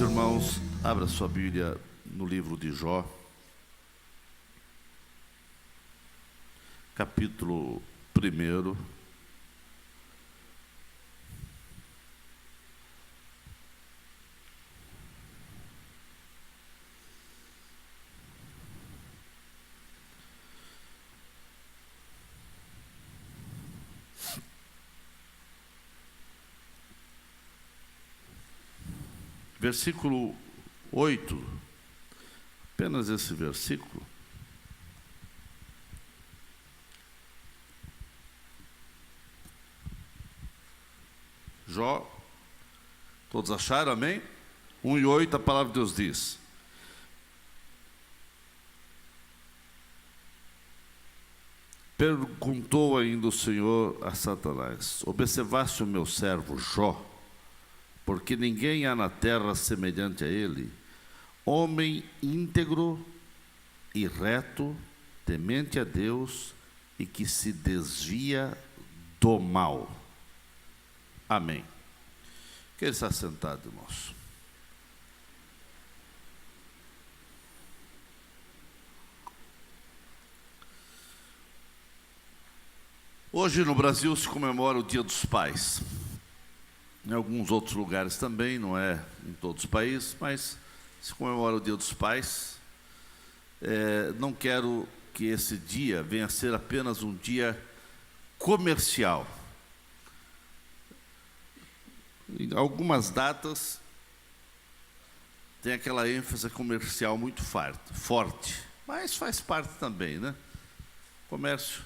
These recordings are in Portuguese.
Meus irmãos, abra sua Bíblia no livro de Jó, capítulo 1. Versículo 8, apenas esse versículo. Jó, todos acharam, amém? 1 e 8, a palavra de Deus diz: Perguntou ainda o Senhor a Satanás: observaste o meu servo Jó? Porque ninguém há na terra semelhante a ele, homem íntegro e reto, temente a Deus e que se desvia do mal. Amém. Que ele está sentado, irmãos. Hoje no Brasil se comemora o Dia dos Pais. Em alguns outros lugares também, não é em todos os países, mas se comemora o Dia dos Pais. Não quero que esse dia venha a ser apenas um dia comercial. Em algumas datas tem aquela ênfase comercial muito forte, mas faz parte também, né? O comércio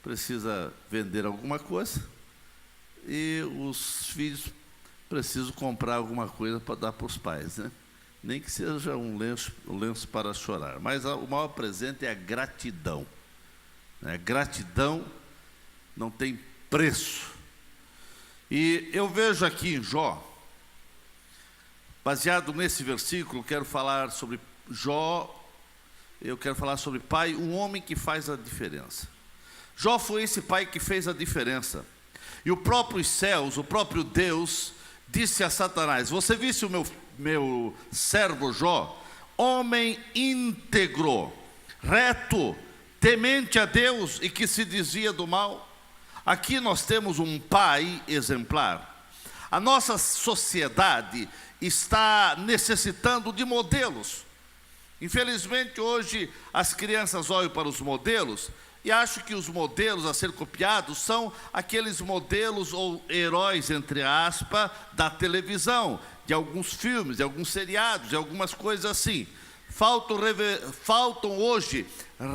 precisa vender alguma coisa e os filhos precisam comprar alguma coisa para dar para os pais, né? Nem que seja um lenço para chorar. Mas o maior presente é a gratidão, né? Gratidão não tem preço. E eu vejo aqui em Jó, baseado nesse versículo, quero falar sobre Jó, eu quero falar sobre pai, um homem que faz a diferença. Jó foi esse pai que fez a diferença. E o próprio céus, o próprio Deus, disse a Satanás: você visse o meu servo Jó, homem íntegro, reto, temente a Deus e que se desvia do mal. Aqui nós temos um pai exemplar. A nossa sociedade está necessitando de modelos. Infelizmente hoje as crianças olham para os modelos e acho que os modelos a ser copiados são aqueles modelos ou heróis, entre aspas, da televisão, de alguns filmes, de alguns seriados, de algumas coisas assim. Faltam hoje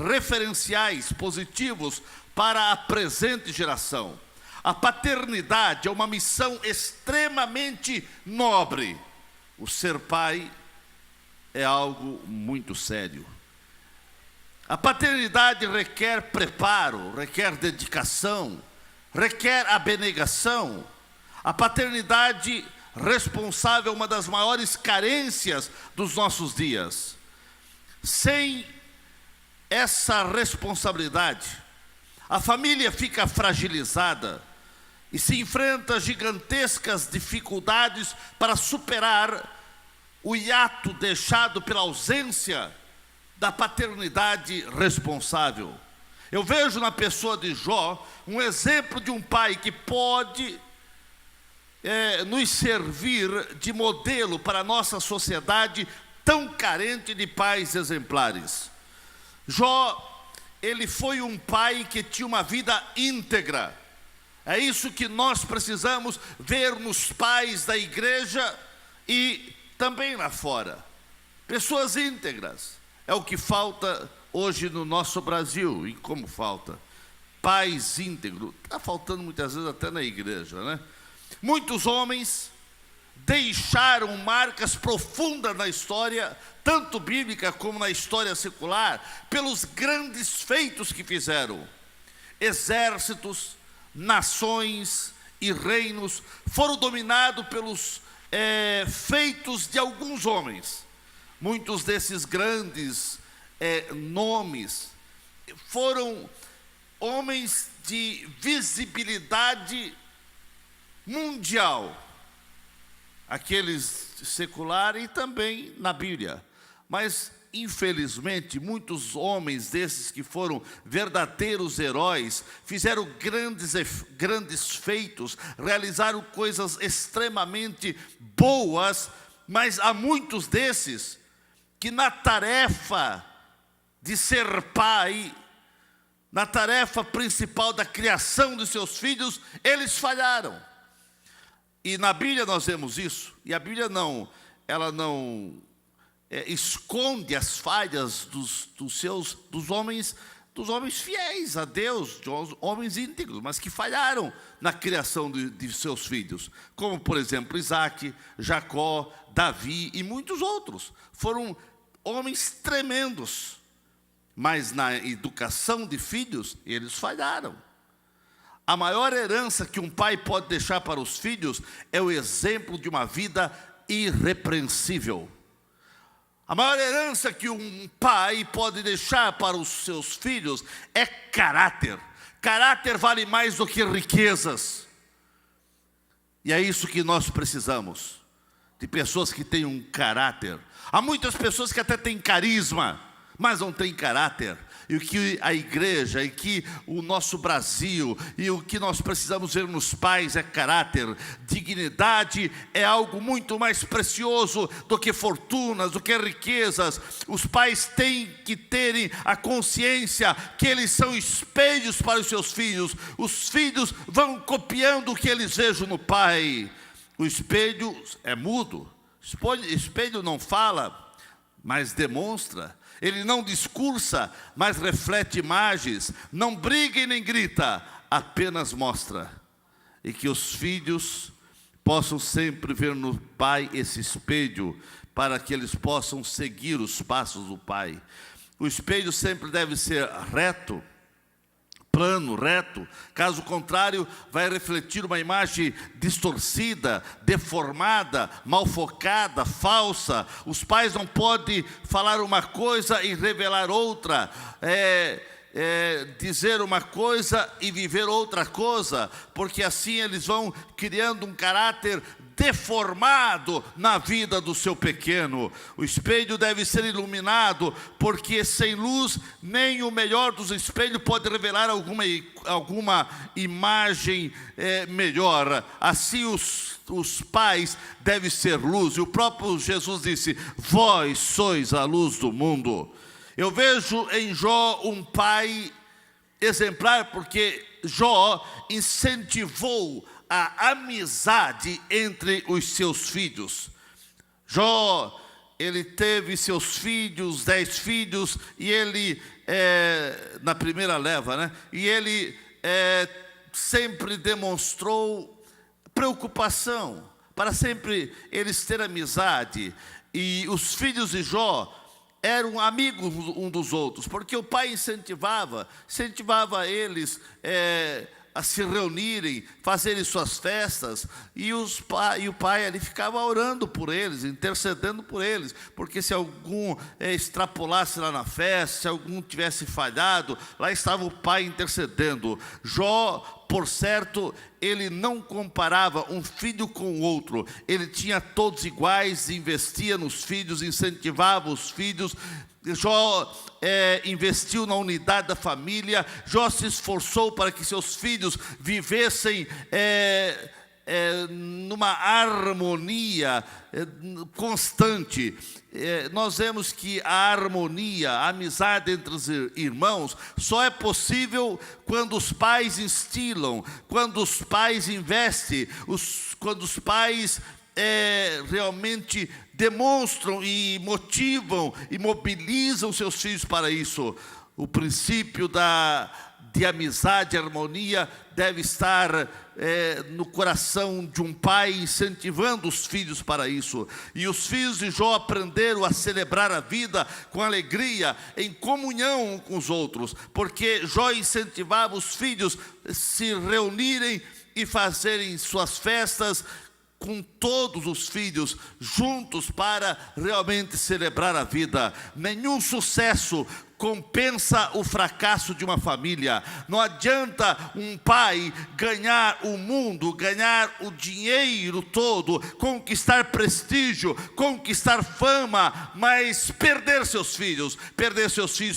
referenciais positivos para a presente geração. A paternidade é uma missão extremamente nobre. O ser pai é algo muito sério. A paternidade requer preparo, requer dedicação, requer abnegação. A paternidade responsável é uma das maiores carências dos nossos dias. Sem essa responsabilidade, a família fica fragilizada e se enfrenta gigantescas dificuldades para superar o hiato deixado pela ausência da paternidade responsável. Eu vejo na pessoa de Jó um exemplo de um pai que pode nos servir de modelo para a nossa sociedade tão carente de pais exemplares. Jó, ele foi um pai que tinha uma vida íntegra. É isso que nós precisamos ver nos pais da igreja e também lá fora. Pessoas íntegras. É o que falta hoje no nosso Brasil. E como falta? Pais íntegros. Está faltando muitas vezes até na igreja, né? Muitos homens deixaram marcas profundas na história, tanto bíblica como na história secular, pelos grandes feitos que fizeram. Exércitos, nações e reinos foram dominados pelos feitos de alguns homens. Muitos desses grandes nomes foram homens de visibilidade mundial. aqueles secular e também na Bíblia. Mas, infelizmente, muitos homens desses que foram verdadeiros heróis, fizeram grandes feitos, realizaram coisas extremamente boas, mas há muitos desses que na tarefa de ser pai, na tarefa principal da criação de seus filhos, eles falharam. E na Bíblia nós vemos isso, e a Bíblia ela não esconde as falhas dos homens fiéis a Deus, dos homens íntegros, mas que falharam na criação de seus filhos, como por exemplo Isaac, Jacó, Davi e muitos outros. Foram homens tremendos, mas na educação de filhos eles falharam. A maior herança que um pai pode deixar para os filhos é o exemplo de uma vida irrepreensível. A maior herança que um pai pode deixar para os seus filhos é caráter. Caráter vale mais do que riquezas. E é isso que nós precisamos, de pessoas que tenham um caráter. Há muitas pessoas que até têm carisma, mas não têm caráter. E o que a igreja, e que o nosso Brasil, e o que nós precisamos ver nos pais é caráter. Dignidade é algo muito mais precioso do que fortunas, do que riquezas. Os pais têm que terem a consciência que eles são espelhos para os seus filhos. Os filhos vão copiando o que eles vejam no pai. O espelho é mudo. O espelho não fala, mas demonstra. Ele não discursa, mas reflete imagens. Não briga e nem grita, apenas mostra. E que os filhos possam sempre ver no pai esse espelho, para que eles possam seguir os passos do pai. O espelho sempre deve ser reto, plano, reto. Caso contrário, vai refletir uma imagem distorcida, deformada, mal focada, falsa. Os pais não podem falar uma coisa e revelar outra, dizer uma coisa e viver outra coisa, porque assim eles vão criando um caráter deformado na vida do seu pequeno. O espelho deve ser iluminado, porque sem luz nem o melhor dos espelhos pode revelar alguma imagem melhor. Assim os pais devem ser luz, e o próprio Jesus disse: vós sois a luz do mundo. Eu vejo em Jó um pai exemplar, porque Jó incentivou a amizade entre os seus filhos. Jó, ele teve seus filhos, 10 filhos, e ele, na primeira leva, né? E ele sempre demonstrou preocupação, para sempre eles terem amizade. E os filhos de Jó eram amigos um dos outros, porque o pai incentivava eles a se reunirem, fazerem suas festas, e o pai ali ficava orando por eles, intercedendo por eles, porque se algum extrapolasse lá na festa, se algum tivesse falhado, lá estava o pai intercedendo. Jó, por certo, ele não comparava um filho com o outro, ele tinha todos iguais, investia nos filhos, incentivava os filhos. Jó investiu na unidade da família. Jó se esforçou para que seus filhos vivessem numa harmonia constante. Nós vemos que a harmonia, a amizade entre os irmãos só é possível quando os pais instilam, quando os pais investem, quando os pais realmente demonstram e motivam e mobilizam seus filhos para isso. O princípio de amizade e harmonia deve estar no coração de um pai, incentivando os filhos para isso. E os filhos de Jó aprenderam a celebrar a vida com alegria, em comunhão com os outros, porque Jó incentivava os filhos a se reunirem e fazerem suas festas com todos os filhos juntos para realmente celebrar a vida. Nenhum sucesso compensa o fracasso de uma família. Não adianta um pai ganhar o mundo, ganhar o dinheiro todo, conquistar prestígio, conquistar fama, mas perder seus filhos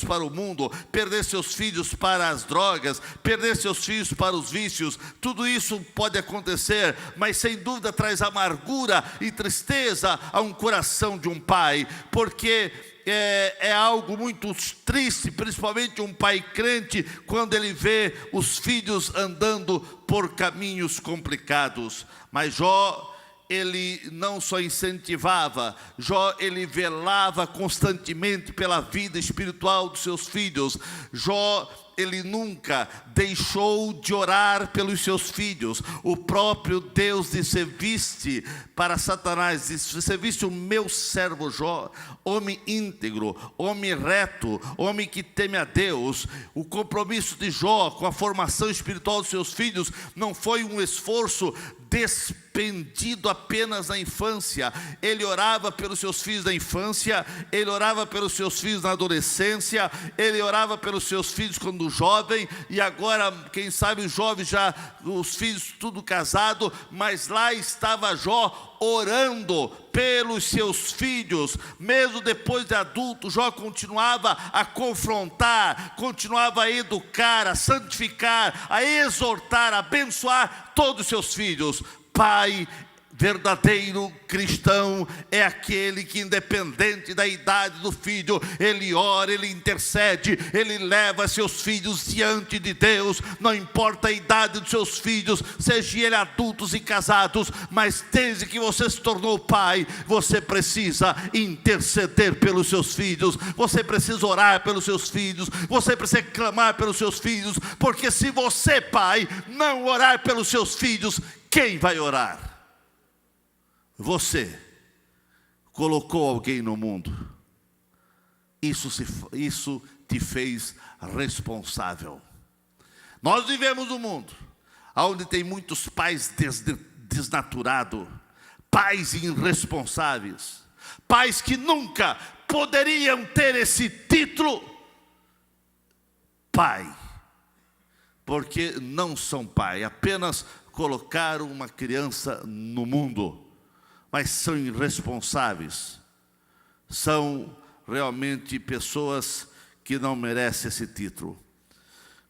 para o mundo, perder seus filhos para as drogas, perder seus filhos para os vícios. Tudo isso pode acontecer, mas sem dúvida traz amargura e tristeza a um coração de um pai, porque é algo muito triste, principalmente um pai crente, quando ele vê os filhos andando por caminhos complicados. Mas Jó, ele não só incentivava, Jó, ele velava constantemente pela vida espiritual dos seus filhos. Jó, ele nunca deixou de orar pelos seus filhos. O próprio Deus disse, viste para Satanás, disse, você viste o meu servo Jó, homem íntegro, homem reto, homem que teme a Deus. O compromisso de Jó com a formação espiritual dos seus filhos não foi um esforço despendido apenas na infância. Ele orava pelos seus filhos na infância, ele orava pelos seus filhos na adolescência, ele orava pelos seus filhos quando jovem, e agora, quem sabe, os jovens já, os filhos tudo casado, mas lá estava Jó orando pelos seus filhos. Mesmo depois de adulto, Jó continuava a confrontar, continuava a educar, a santificar, a exortar, a abençoar todos os seus filhos. Pai verdadeiro cristão é aquele que, independente da idade do filho, ele ora, ele intercede, ele leva seus filhos diante de Deus. Não importa a idade dos seus filhos, sejam eles adultos e casados, mas desde que você se tornou pai, você precisa interceder pelos seus filhos, você precisa orar pelos seus filhos, você precisa clamar pelos seus filhos, porque se você, pai, não orar pelos seus filhos, quem vai orar? Você colocou alguém no mundo. Isso te fez responsável. Nós vivemos num mundo onde tem muitos pais desnaturados, pais irresponsáveis, pais que nunca poderiam ter esse título pai, porque não são pai, apenas colocaram uma criança no mundo, mas são irresponsáveis, são realmente pessoas que não merecem esse título.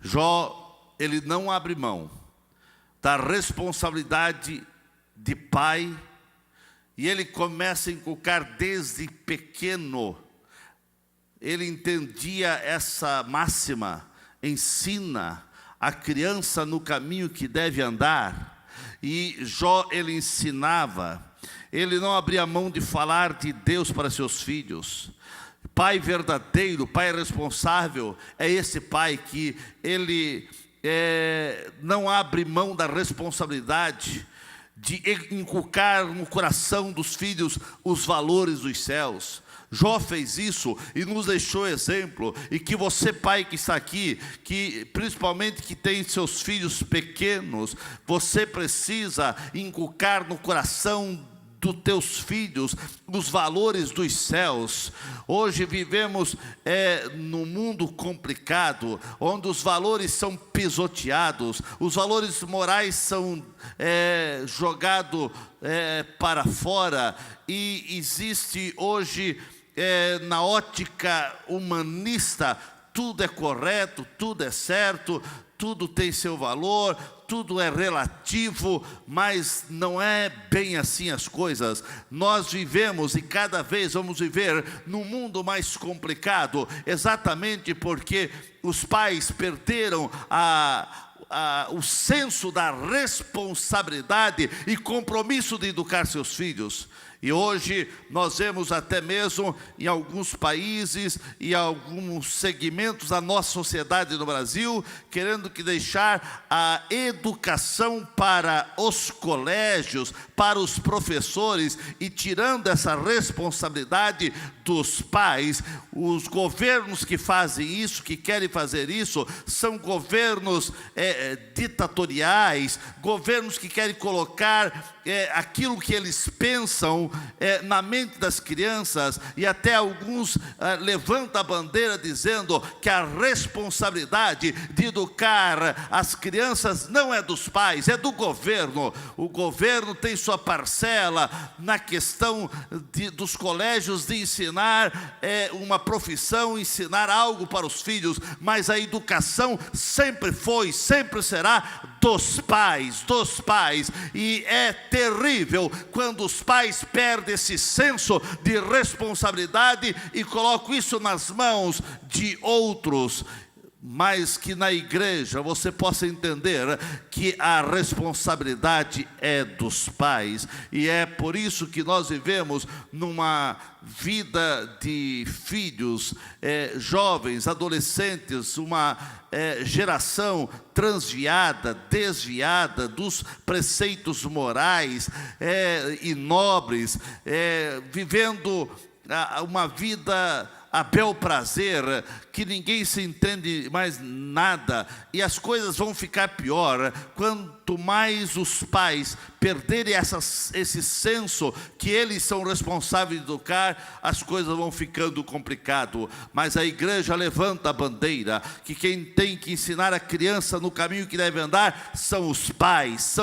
Jó, ele não abre mão da responsabilidade de pai, e ele começa a inculcar desde pequeno. Ele entendia essa máxima, ensina a criança no caminho que deve andar. E Jó, ele ensinava, ele não abria mão de falar de Deus para seus filhos. Pai verdadeiro, pai responsável, é esse pai que ele não abre mão da responsabilidade de inculcar no coração dos filhos os valores dos céus. Jó fez isso e nos deixou exemplo, e que você, pai que está aqui, que principalmente que tem seus filhos pequenos, você precisa inculcar no coração dos teus filhos os valores dos céus. Hoje vivemos num mundo complicado, onde os valores são pisoteados, os valores morais são jogados para fora, e existe hoje na ótica humanista, tudo é correto, tudo é certo, tudo tem seu valor, tudo é relativo, mas não é bem assim as coisas. Nós vivemos, e cada vez vamos viver, num mundo mais complicado, exatamente porque os pais perderam o senso da responsabilidade e compromisso de educar seus filhos. E hoje nós vemos até mesmo em alguns países e alguns segmentos da nossa sociedade no Brasil, querendo que deixar a educação para os colégios, para os professores, e tirando essa responsabilidade dos pais. Os governos que fazem isso, que querem fazer isso, são governos ditatoriais, governos que querem colocar aquilo que eles pensam na mente das crianças, e até alguns levantam a bandeira dizendo que a responsabilidade de educar as crianças não é dos pais, é do governo. O governo tem sua parcela na questão dos colégios de ensinar uma profissão, ensinar algo para os filhos, mas a educação sempre foi, sempre será dos pais, e é terrível quando os pais perdem esse senso de responsabilidade e colocam isso nas mãos de outros. Mas que na igreja você possa entender que a responsabilidade é dos pais, e é por isso que nós vivemos numa vida de filhos, jovens, adolescentes, uma geração transviada, desviada dos preceitos morais e nobres, vivendo uma vida a bel prazer, que ninguém se entende mais nada, e as coisas vão ficar pior quanto mais os pais perderem esse senso que eles são responsáveis de educar, as coisas vão ficando complicado. Mas a igreja levanta a bandeira que quem tem que ensinar a criança no caminho que deve andar são os pais,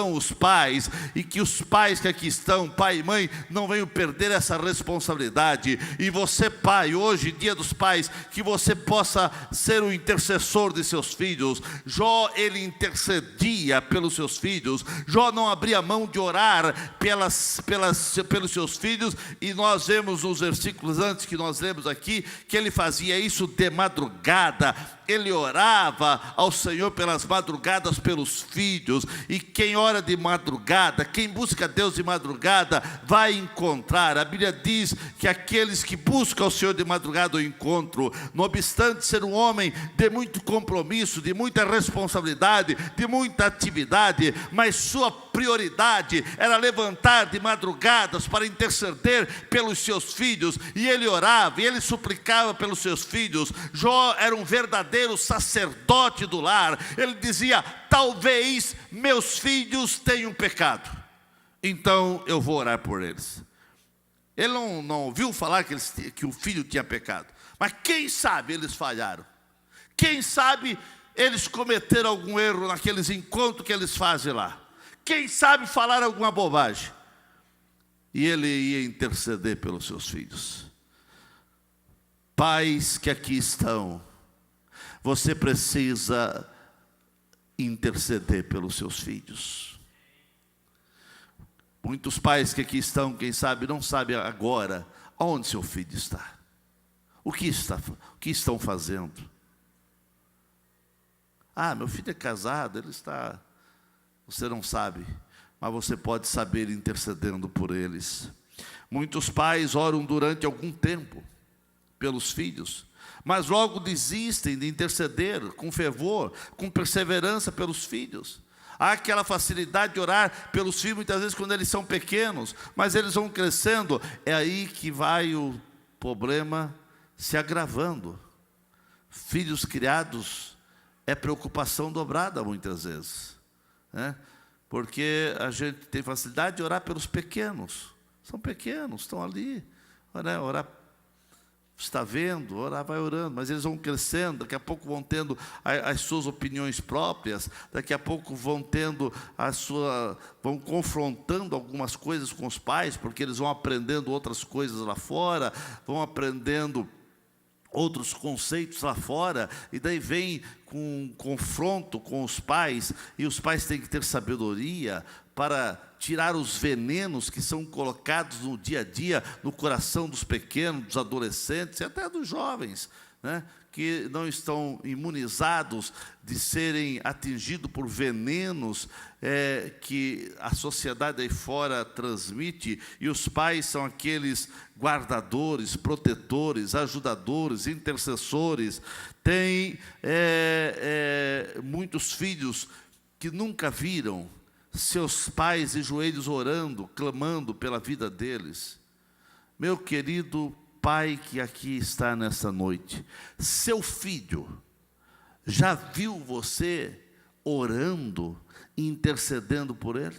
e que os pais que aqui estão, pai e mãe, não venham perder essa responsabilidade. E você, pai, hoje, dia dos pais, que você possa ser o intercessor de seus filhos. Jó, ele intercedia pelos seus filhos. Jó não abria mão de orar pelos seus filhos, e nós vemos nos versículos antes que nós lemos aqui, que ele fazia isso de madrugada. Ele orava ao Senhor pelas madrugadas pelos filhos, e quem ora de madrugada, quem busca Deus de madrugada, vai encontrar. A Bíblia diz que aqueles que buscam o Senhor de madrugada o encontram. Não obstante ser um homem de muito compromisso, de muita responsabilidade, de muita atividade, mas sua prioridade era levantar de madrugadas para interceder pelos seus filhos, e ele orava, e ele suplicava pelos seus filhos. Jó era um verdadeiro sacerdote do lar. Ele dizia: talvez meus filhos tenham pecado, então eu vou orar por eles. Ele não ouviu falar que o filho tinha pecado, mas quem sabe eles falharam, quem sabe eles cometeram algum erro naqueles encontros que eles fazem lá, quem sabe falar alguma bobagem. E ele ia interceder pelos seus filhos. Pais que aqui estão, você precisa interceder pelos seus filhos. Muitos pais que aqui estão, quem sabe, não sabem agora onde seu filho está, o que estão fazendo. Meu filho é casado, ele está... Você não sabe, mas você pode saber intercedendo por eles. Muitos pais oram durante algum tempo pelos filhos, mas logo desistem de interceder com fervor, com perseverança pelos filhos. Há aquela facilidade de orar pelos filhos muitas vezes quando eles são pequenos, mas eles vão crescendo. É aí que vai o problema se agravando. Filhos criados é preocupação dobrada muitas vezes, porque a gente tem facilidade de orar pelos pequenos. São pequenos, estão ali, orar, está vendo, orar, vai orando, mas eles vão crescendo, daqui a pouco vão tendo as suas opiniões próprias, daqui a pouco vão tendo vão confrontando algumas coisas com os pais, porque eles vão aprendendo outras coisas lá fora, vão aprendendo outros conceitos lá fora, e daí vem com um confronto com os pais, e os pais têm que ter sabedoria para tirar os venenos que são colocados no dia a dia, no coração dos pequenos, dos adolescentes e até dos jovens, que não estão imunizados de serem atingidos por venenos que a sociedade aí fora transmite. E os pais são aqueles guardadores, protetores, ajudadores, intercessores. Tem muitos filhos que nunca viram seus pais de joelhos orando, clamando pela vida deles. Meu querido pai que aqui está nessa noite, seu filho já viu você orando e intercedendo por ele?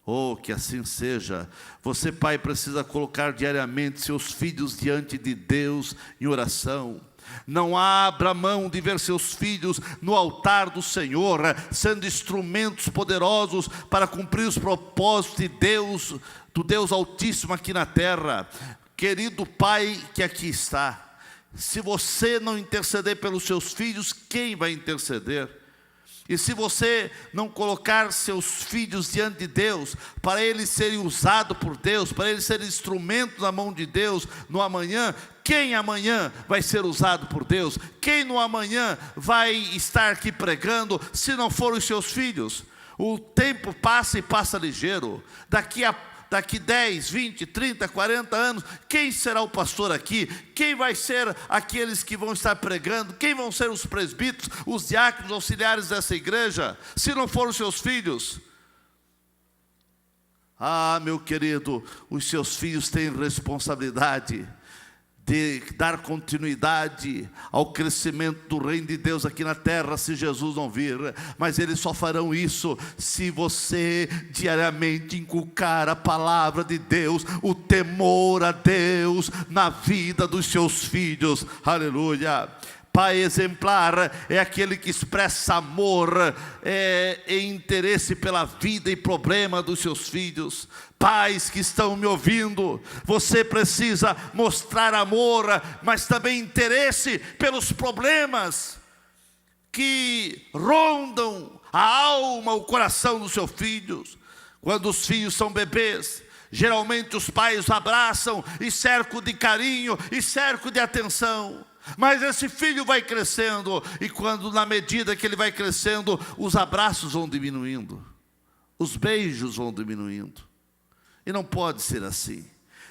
Oh, que assim seja. Você, pai, precisa colocar diariamente seus filhos diante de Deus em oração. Não abra mão de ver seus filhos no altar do Senhor, sendo instrumentos poderosos para cumprir os propósitos de Deus, do Deus Altíssimo aqui na terra. Querido pai que aqui está, se você não interceder pelos seus filhos, quem vai interceder? E se você não colocar seus filhos diante de Deus, para eles serem usados por Deus, para eles serem instrumentos na mão de Deus no amanhã, quem amanhã vai ser usado por Deus? Quem no amanhã vai estar aqui pregando, se não forem os seus filhos? O tempo passa e passa ligeiro. Daqui 10, 20, 30, 40 anos, quem será o pastor aqui? Quem vai ser aqueles que vão estar pregando? Quem vão ser os presbíteros, os diáconos, auxiliares dessa igreja? Se não forem os seus filhos? Ah, meu querido, os seus filhos têm responsabilidade de dar continuidade ao crescimento do reino de Deus aqui na terra, se Jesus não vir. Mas eles só farão isso se você diariamente inculcar a palavra de Deus, o temor a Deus na vida dos seus filhos. Aleluia. Pai exemplar é aquele que expressa amor e interesse pela vida e problema dos seus filhos. Pais que estão me ouvindo, você precisa mostrar amor, mas também interesse pelos problemas que rondam a alma, o coração dos seus filhos. Quando os filhos são bebês, geralmente os pais os abraçam e cercam de carinho e cercam de atenção. Mas esse filho vai crescendo, e quando, na medida que ele vai crescendo, os abraços vão diminuindo, os beijos vão diminuindo. E não pode ser assim.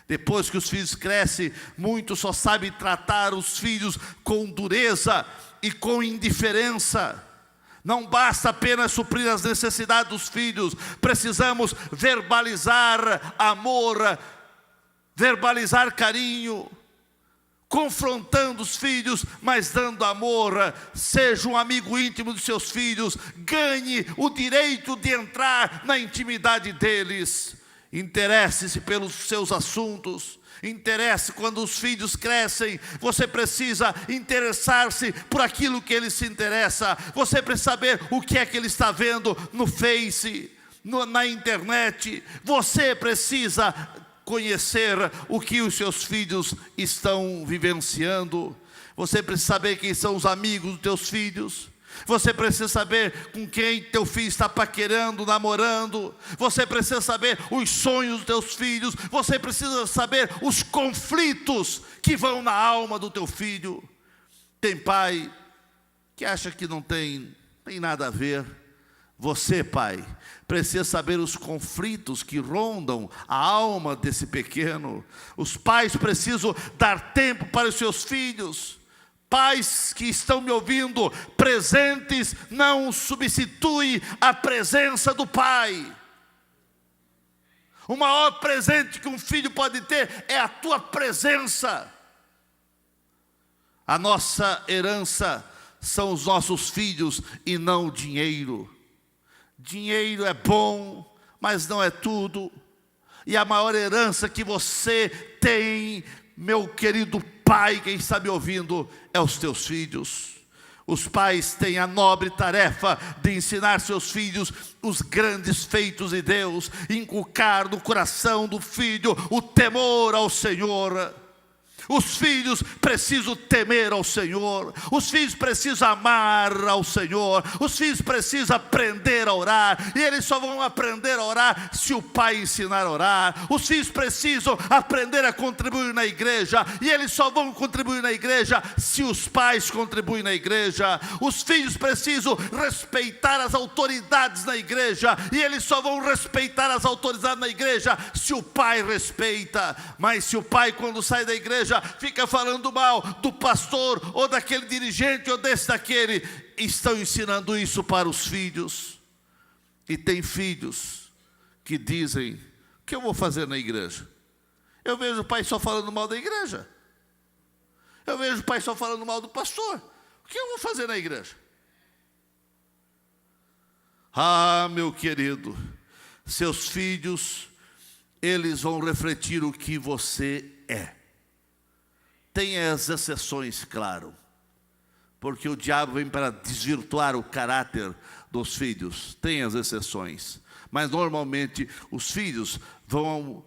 Depois que os filhos crescem, muitos só sabem tratar os filhos com dureza e com indiferença. Não basta apenas suprir as necessidades dos filhos, precisamos verbalizar amor, verbalizar carinho, confrontando os filhos, mas dando amor. Seja um amigo íntimo dos seus filhos, ganhe o direito de entrar na intimidade deles. Interesse-se pelos seus assuntos. Interesse quando os filhos crescem. Você precisa interessar-se por aquilo que ele se interessa. Você precisa saber o que é que ele está vendo no Face, na internet. Você precisa conhecer o que os seus filhos estão vivenciando. Você precisa saber quem são os amigos dos teus filhos. Você precisa saber com quem teu filho está paquerando, namorando. Você precisa saber os sonhos dos teus filhos. Você precisa saber os conflitos que vão na alma do teu filho. Tem pai que acha que não tem nada a ver. Você, pai, precisa saber os conflitos que rondam a alma desse pequeno. Os pais precisam dar tempo para os seus filhos. Pais que estão me ouvindo, presentes não substituem a presença do pai. O maior presente que um filho pode ter é a tua presença. A nossa herança são os nossos filhos e não o dinheiro. Dinheiro é bom, mas não é tudo. E a maior herança que você tem, meu querido pai, quem está me ouvindo, é os teus filhos. Os pais têm a nobre tarefa de ensinar seus filhos os grandes feitos de Deus, inculcar no coração do filho o temor ao Senhor. Os filhos precisam temer ao Senhor. Os filhos precisam amar ao Senhor. Os filhos precisam aprender a orar. E eles só vão aprender a orar se o pai ensinar a orar. Os filhos precisam aprender a contribuir na igreja. E eles só vão contribuir na igreja se os pais contribuem na igreja. Os filhos precisam respeitar as autoridades na igreja. E eles só vão respeitar as autoridades na igreja se o pai respeita. Mas se o pai, quando sai da igreja, fica falando mal do pastor, ou daquele dirigente, ou desse, daquele, estão ensinando isso para os filhos. E tem filhos que dizem: o que eu vou fazer na igreja? Eu vejo o pai só falando mal da igreja. Eu vejo o pai só falando mal do pastor. O que eu vou fazer na igreja? Ah, meu querido, Seus filhos, eles vão refletir o que você é. Tem as exceções, claro, porque o diabo vem para desvirtuar o caráter dos filhos. Tem as exceções, mas normalmente os filhos vão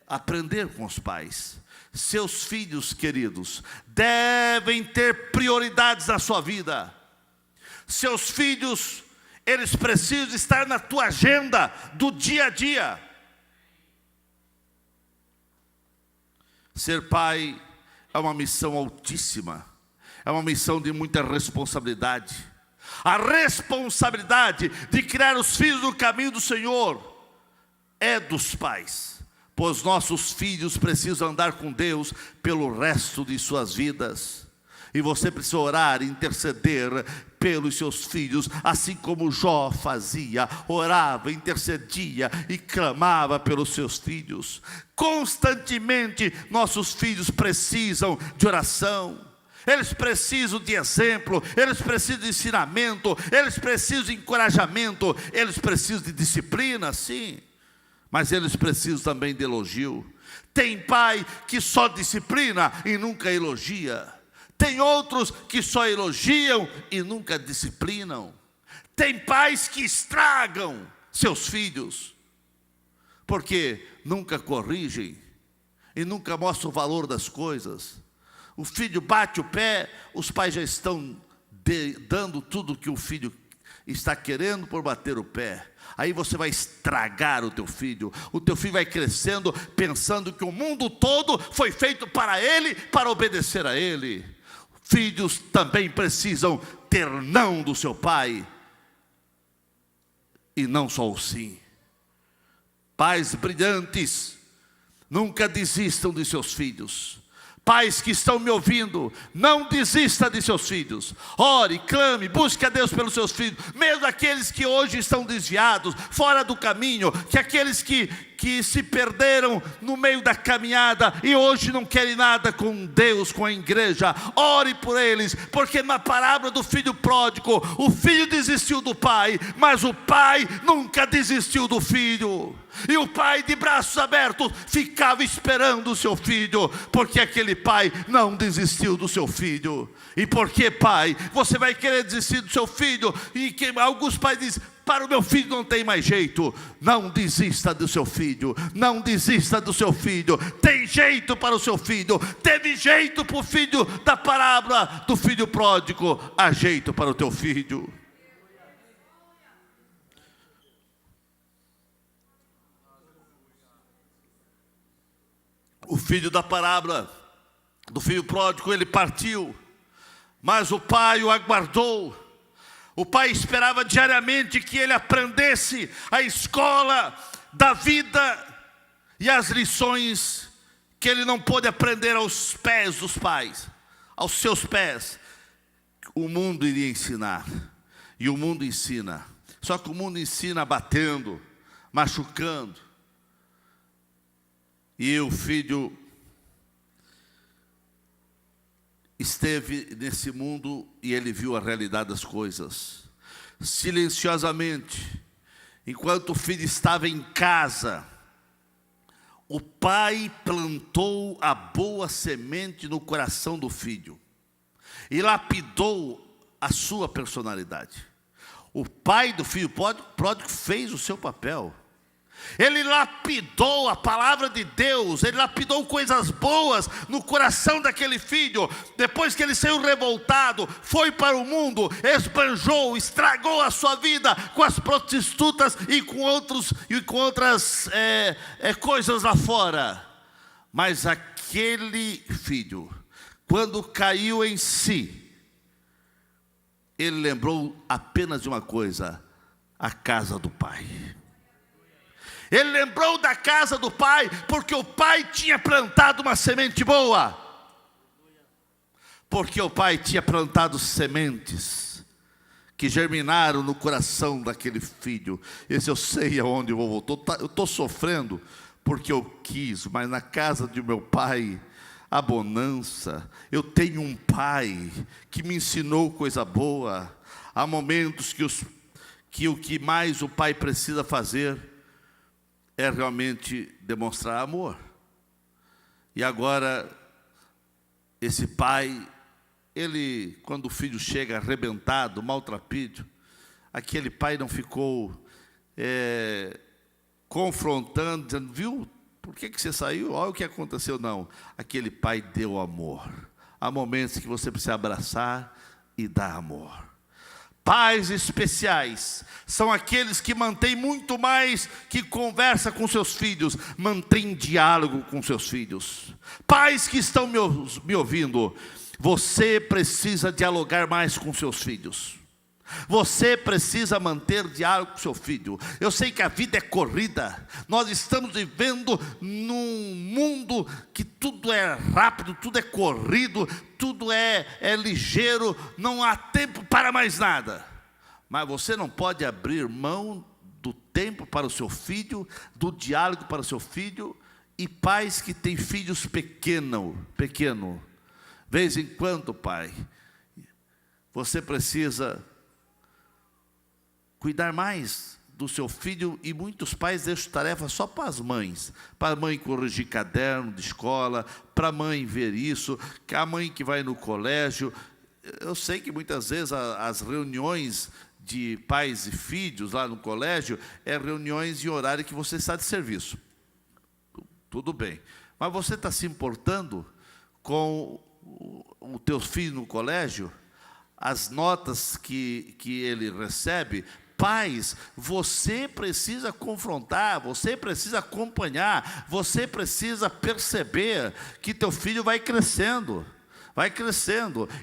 aprender com os pais. Seus filhos, queridos, devem ter prioridades na sua vida. Seus filhos, eles precisam estar na tua agenda do dia a dia. Ser pai é uma missão altíssima, é uma missão de muita responsabilidade. A responsabilidade de criar os filhos no caminho do Senhor é dos pais, pois nossos filhos precisam andar com Deus pelo resto de suas vidas. E você precisa orar, interceder pelos seus filhos, assim como Jó fazia, orava, intercedia e clamava pelos seus filhos. Constantemente nossos filhos precisam de oração, eles precisam de exemplo, eles precisam de ensinamento, eles precisam de encorajamento, eles precisam de disciplina, sim, mas eles precisam também de elogio. Tem pai que só disciplina e nunca elogia. Tem outros que só elogiam e nunca disciplinam. Tem pais que estragam seus filhos, porque nunca corrigem e nunca mostram o valor das coisas. O filho bate o pé, os pais já estão dando tudo que o filho está querendo por bater o pé. Aí você vai estragar o teu filho vai crescendo pensando que o mundo todo foi feito para ele, para obedecer a ele. Filhos também precisam ter não do seu pai, e não só o sim. Pais brilhantes, nunca desistam de seus filhos. Pais que estão me ouvindo, não desista de seus filhos. Ore, clame, busque a Deus pelos seus filhos, mesmo aqueles que hoje estão desviados, fora do caminho, que aqueles que se perderam no meio da caminhada e hoje não querem nada com Deus, com a igreja. Ore por eles, porque na parábola do filho pródigo, o filho desistiu do pai, mas o pai nunca desistiu do filho. E o pai, de braços abertos, ficava esperando o seu filho, porque aquele pai não desistiu do seu filho. E por que, pai, você vai querer desistir do seu filho? E que alguns pais dizem: para o meu filho não tem mais jeito. Não desista do seu filho, não desista do seu filho. Tem jeito para o seu filho. Teve jeito para o filho da parábola do filho pródigo, há jeito para o teu filho. O filho da parábola do filho pródigo, ele partiu, mas o pai o aguardou. O pai esperava diariamente que ele aprendesse a escola da vida e as lições que ele não pôde aprender aos pés dos pais, aos seus pés. O mundo iria ensinar, e o mundo ensina, só que o mundo ensina batendo, machucando. E o filho esteve nesse mundo e ele viu a realidade das coisas. Silenciosamente, enquanto o filho estava em casa, o pai plantou a boa semente no coração do filho e lapidou a sua personalidade. O pai do filho pródigo fez o seu papel. Ele lapidou a palavra de Deus, ele lapidou coisas boas no coração daquele filho. Depois que ele saiu revoltado, foi para o mundo, esbanjou, estragou a sua vida com as prostitutas e com outras coisas lá fora. Mas aquele filho, quando caiu em si, ele lembrou apenas de uma coisa: a casa do pai. Ele lembrou da casa do pai, porque o pai tinha plantado uma semente boa. Porque o pai tinha plantado sementes que germinaram no coração daquele filho. Esse eu sei aonde eu vou. Eu estou sofrendo porque eu quis, mas na casa de meu pai há bonança. Eu tenho um pai que me ensinou coisa boa. Há momentos que o que mais o pai precisa fazer é realmente demonstrar amor. E agora, esse pai, ele, quando o filho chega arrebentado, maltrapilho, aquele pai não ficou confrontando, dizendo, viu, por que você saiu? Olha o que aconteceu. Não, aquele pai deu amor. Há momentos que você precisa abraçar e dar amor. Pais especiais são aqueles que mantêm muito mais que conversa com seus filhos, mantêm diálogo com seus filhos. Pais que estão me ouvindo, você precisa dialogar mais com seus filhos. Você precisa manter diálogo com seu filho. Eu sei que a vida é corrida. Nós estamos vivendo num mundo que tudo é rápido, tudo é corrido, tudo é ligeiro, não há tempo para mais nada. Mas você não pode abrir mão do tempo para o seu filho, do diálogo para o seu filho. E pais que têm filhos pequeno, vez em quando, pai, você precisa cuidar mais do seu filho, e muitos pais deixam tarefa só para as mães, para a mãe corrigir caderno de escola, para a mãe ver isso, que a mãe que vai no colégio. Eu sei que muitas vezes as reuniões de pais e filhos lá no colégio reuniões em horário que você está de serviço. Tudo bem, mas você está se importando com o teu filho no colégio, as notas que ele recebe? Pais, você precisa confrontar, você precisa acompanhar, você precisa perceber que teu filho vai crescendo.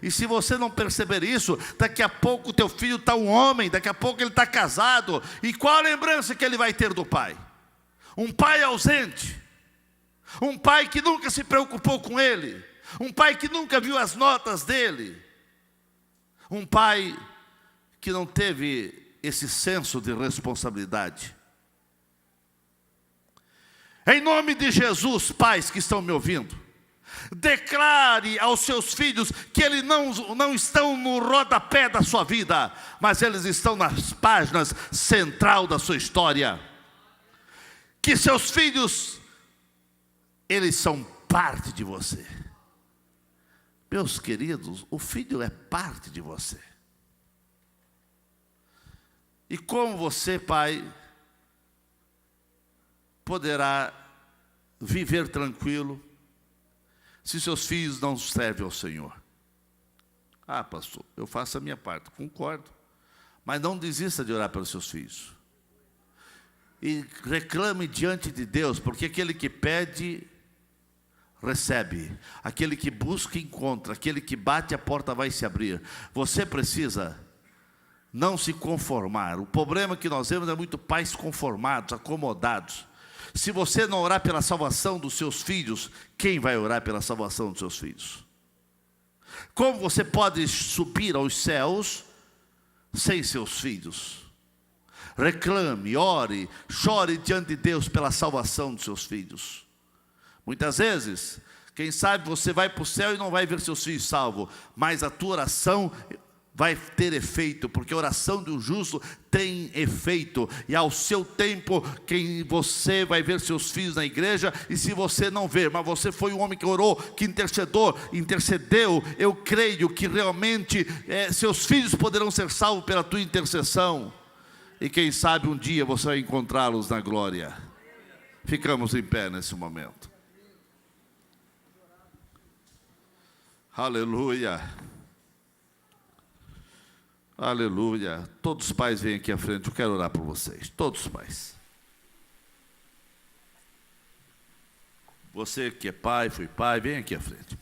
E se você não perceber isso, daqui a pouco o teu filho está um homem, daqui a pouco ele está casado. E qual a lembrança que ele vai ter do pai? Um pai ausente, um pai que nunca se preocupou com ele, um pai que nunca viu as notas dele, um pai que não teve esse senso de responsabilidade. Em nome de Jesus, pais que estão me ouvindo, declare aos seus filhos que eles não estão no rodapé da sua vida, mas eles estão nas páginas central da sua história. Que seus filhos, eles são parte de você. Meus queridos, o filho é parte de você. E como você, pai, poderá viver tranquilo se seus filhos não servem ao Senhor? Ah, pastor, eu faço a minha parte, concordo. Mas não desista de orar pelos seus filhos. E reclame diante de Deus, porque aquele que pede, recebe. Aquele que busca, encontra. Aquele que bate, a porta vai se abrir. Você precisa não se conformar. O problema que nós vemos é muito pais conformados, acomodados. Se você não orar pela salvação dos seus filhos, quem vai orar pela salvação dos seus filhos? Como você pode subir aos céus sem seus filhos? Reclame, ore, chore diante de Deus pela salvação dos seus filhos. Muitas vezes, quem sabe você vai para o céu e não vai ver seus filhos salvos, mas a tua oração vai ter efeito, porque a oração de um justo tem efeito, e ao seu tempo, quem você vai ver seus filhos na igreja. E se você não ver, mas você foi um homem que orou, que intercedeu, eu creio que realmente seus filhos poderão ser salvos pela tua intercessão, e quem sabe um dia você vai encontrá-los na glória. Ficamos em pé nesse momento. Aleluia. Aleluia. Todos os pais vêm aqui à frente, eu quero orar por vocês. Todos os pais. Você que é pai, foi pai, vem aqui à frente.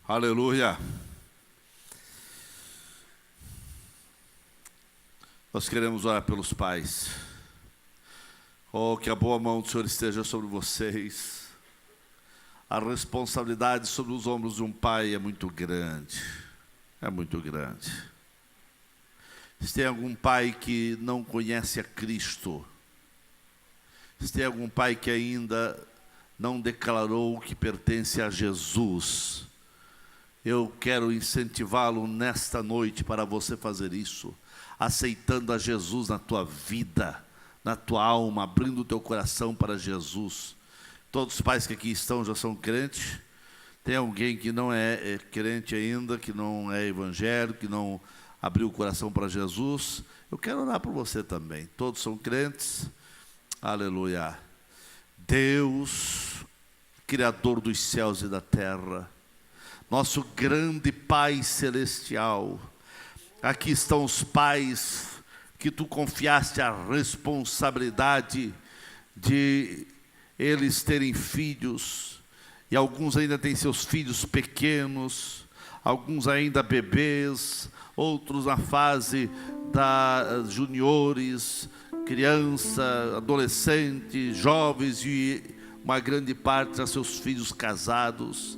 Aleluia. Nós queremos orar pelos pais. Oh, que a boa mão do Senhor esteja sobre vocês. A responsabilidade sobre os ombros de um pai é muito grande. É muito grande. Se tem algum pai que não conhece a Cristo, se tem algum pai que ainda não declarou que pertence a Jesus, eu quero incentivá-lo nesta noite para você fazer isso, aceitando a Jesus na tua vida, na tua alma, abrindo o teu coração para Jesus. Todos os pais que aqui estão já são crentes. Tem alguém que não é crente ainda, que não é evangélico, que não abriu o coração para Jesus? Eu quero orar por você também. Todos são crentes. Aleluia. Deus, Criador dos céus e da terra, nosso grande Pai celestial, aqui estão os pais que tu confiaste a responsabilidade de eles terem filhos, e alguns ainda têm seus filhos pequenos, alguns ainda bebês, outros na fase da juniores, criança, adolescente, jovens, e uma grande parte já seus filhos casados.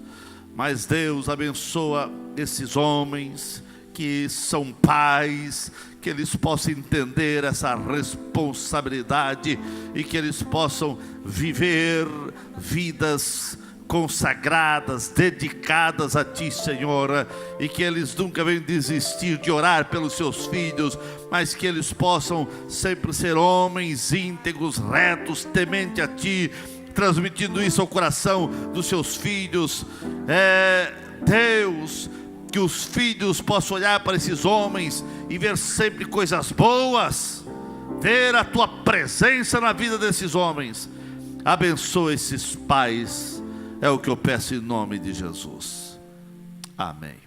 Mas Deus abençoa esses homens que são pais, que eles possam entender essa responsabilidade e que eles possam viver vidas consagradas, dedicadas a Ti, Senhor, e que eles nunca venham desistir de orar pelos seus filhos, mas que eles possam sempre ser homens íntegros, retos, temente a Ti, transmitindo isso ao coração dos seus filhos. Deus, que os filhos possam olhar para esses homens e ver sempre coisas boas, ver a Tua presença na vida desses homens. Abençoa esses pais, é o que eu peço em nome de Jesus. Amém.